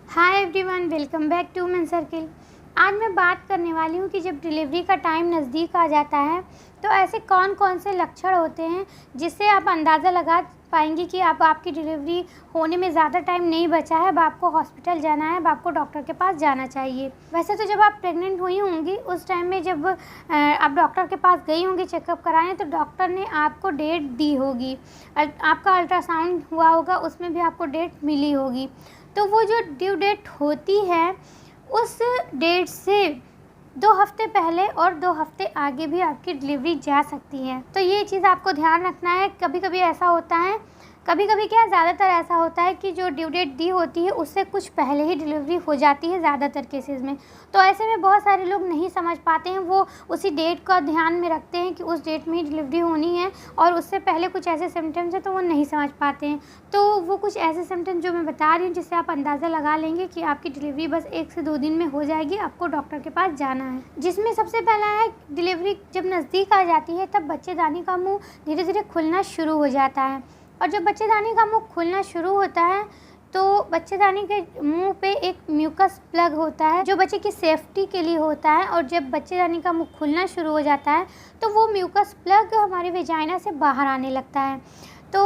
Hi everyone, welcome back to women circle. आज मैं बात करने वाली हूँ कि जब डिलीवरी का टाइम नज़दीक आ जाता है तो ऐसे कौन कौन से लक्षण होते हैं जिससे आप अंदाज़ा लगा पाएंगी कि अब आपकी डिलीवरी होने में ज़्यादा टाइम नहीं बचा है, अब आपको हॉस्पिटल जाना है, अब आपको डॉक्टर के पास जाना चाहिए। वैसे तो जब आप प्रेग्नेंट हुई होंगी उस टाइम में जब आप डॉक्टर के पास गई होंगी चेकअप कराने, तो डॉक्टर ने आपको डेट दी होगी, आपका अल्ट्रासाउंड हुआ होगा, उसमें भी आपको डेट मिली होगी। तो वो जो ड्यू डेट होती है उस डेट से 2 हफ्ते पहले और 2 हफ्ते आगे भी आपकी डिलीवरी जा सकती है। तो ये चीज़ आपको ध्यान रखना है। कभी कभी ऐसा होता है, कभी कभी क्या ज़्यादातर ऐसा होता है कि जो ड्यू डेट दी होती है उससे कुछ पहले ही डिलीवरी हो जाती है ज़्यादातर केसेस में। तो ऐसे में बहुत सारे लोग नहीं समझ पाते हैं, वो उसी डेट का ध्यान में रखते हैं कि उस डेट में ही डिलीवरी होनी है और उससे पहले कुछ ऐसे सिम्टम्स हैं तो वो नहीं समझ पाते हैं। तो वो कुछ ऐसे सिम्टम्स जो मैं बता रही हूँ जिससे आप अंदाज़ा लगा लेंगे कि आपकी डिलीवरी बस 1 से 2 दिन में हो जाएगी, आपको डॉक्टर के पास जाना है। जिसमें सबसे पहला है, डिलीवरी जब नज़दीक आ जाती है तब बच्चेदानी का मुँह धीरे धीरे खुलना शुरू हो जाता है। और जब बच्चेदानी का मुंह खुलना शुरू होता है तो बच्चेदानी के मुंह पे एक म्यूकस प्लग होता है जो बच्चे की सेफ्टी के लिए होता है। और जब बच्चेदानी का मुंह खुलना शुरू हो जाता है तो वो म्यूकस प्लग हमारी वेजाइना से बाहर आने लगता है। तो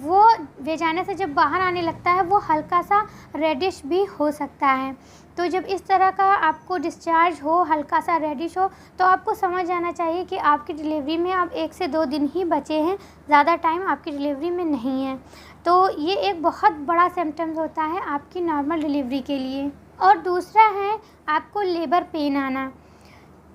वो वेजाइना से जब बाहर आने लगता है वो हल्का सा रेडिश भी हो सकता है। तो जब इस तरह का आपको डिस्चार्ज हो, हल्का सा रेडिश हो, तो आपको समझ जाना चाहिए कि आपकी डिलीवरी में अब 1 से 2 दिन ही बचे हैं, ज़्यादा टाइम आपकी डिलीवरी में नहीं है। तो ये एक बहुत बड़ा सिम्टम्स होता है आपकी नॉर्मल डिलीवरी के लिए। और दूसरा है आपको लेबर पेन आना।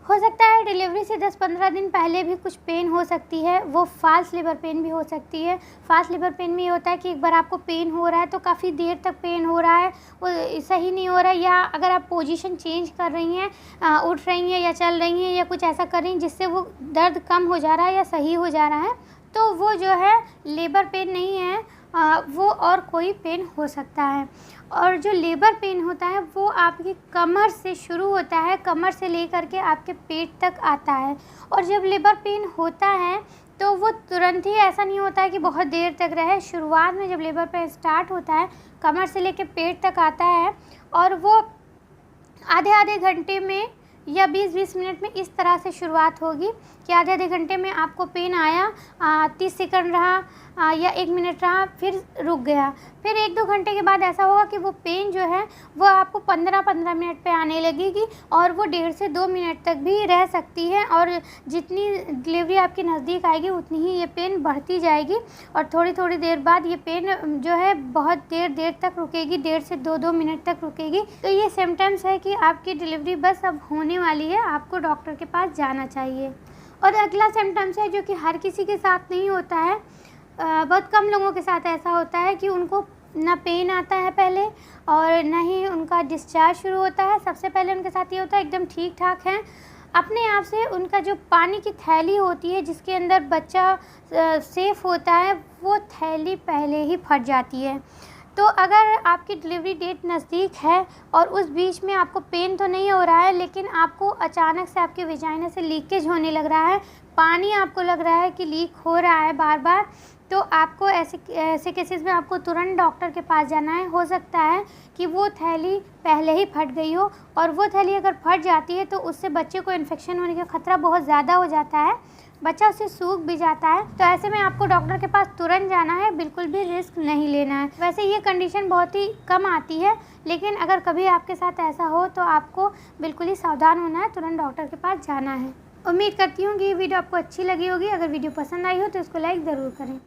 हो सकता है डिलीवरी से 10-15 दिन पहले भी कुछ पेन हो सकती है, वो फाल्स लेबर पेन भी हो सकती है। फाल्स लेबर पेन में ये होता है कि एक बार आपको पेन हो रहा है तो काफ़ी देर तक पेन हो रहा है, वो सही नहीं हो रहा है, या अगर आप पोजीशन चेंज कर रही हैं, उठ रही हैं या चल रही हैं या कुछ ऐसा कर रही हैं जिससे वो दर्द कम हो जा रहा है या सही हो जा रहा है, तो वो जो है लेबर पेन नहीं है, वो और कोई पेन हो सकता है। और जो लेबर पेन होता है वो आपकी कमर से शुरू होता है, कमर से लेकर के आपके पेट तक आता है। और जब लेबर पेन होता है तो वो तुरंत ही ऐसा नहीं होता है कि बहुत देर तक रहे। शुरुआत में जब लेबर पेन स्टार्ट होता है कमर से लेकर पेट तक आता है और वो आधे आधे घंटे में या 20-20 मिनट में इस तरह से शुरुआत होगी कि आधे आधे घंटे में आपको पेन आया, 30 सेकंड रहा या 1 मिनट रहा, फिर रुक गया। फिर 1-2 घंटे के बाद ऐसा होगा कि वो पेन जो है वो आपको 15-15 मिनट पे आने लगेगी और वो 1.5 से 2 मिनट तक भी रह सकती है। और जितनी डिलीवरी आपके नज़दीक आएगी उतनी ही ये पेन बढ़ती जाएगी और थोड़ी थोड़ी देर बाद ये पेन जो है बहुत देर तक रुकेगी, 1.5 से 2 मिनट तक रुकेगी। तो ये सिम्टम्स है कि आपकी डिलीवरी बस अब होने वाली है, आपको डॉक्टर के पास जाना चाहिए। और अगला सिम्टम्स है जो कि हर किसी के साथ नहीं होता है, बहुत कम लोगों के साथ ऐसा होता है कि उनको ना पेन आता है पहले और ना ही उनका डिस्चार्ज शुरू होता है। सबसे पहले उनके साथ ये होता है एकदम ठीक ठाक है, अपने आप से उनका जो पानी की थैली होती है जिसके अंदर बच्चा सेफ़ होता है वो थैली पहले ही फट जाती है। तो अगर आपकी डिलीवरी डेट नज़दीक है और उस बीच में आपको पेन तो नहीं हो रहा है लेकिन आपको अचानक से आपके वेजाइना से लीकेज होने लग रहा है, पानी आपको लग रहा है कि लीक हो रहा है बार बार, तो आपको ऐसे केसेस में आपको तुरंत डॉक्टर के पास जाना है। हो सकता है कि वो थैली पहले ही फट गई हो और वो थैली अगर फट जाती है तो उससे बच्चे को इन्फेक्शन होने का खतरा बहुत ज़्यादा हो जाता है, बच्चा उससे सूख भी जाता है। तो ऐसे में आपको डॉक्टर के पास तुरंत जाना है, बिल्कुल भी रिस्क नहीं लेना है। वैसे ये कंडीशन बहुत ही कम आती है लेकिन अगर कभी आपके साथ ऐसा हो तो आपको बिल्कुल ही सावधान होना है, तुरंत डॉक्टर के पास जाना है। उम्मीद करती हूँ कि ये वीडियो आपको अच्छी लगी होगी। अगर वीडियो पसंद आई हो तो इसको लाइक ज़रूर करें।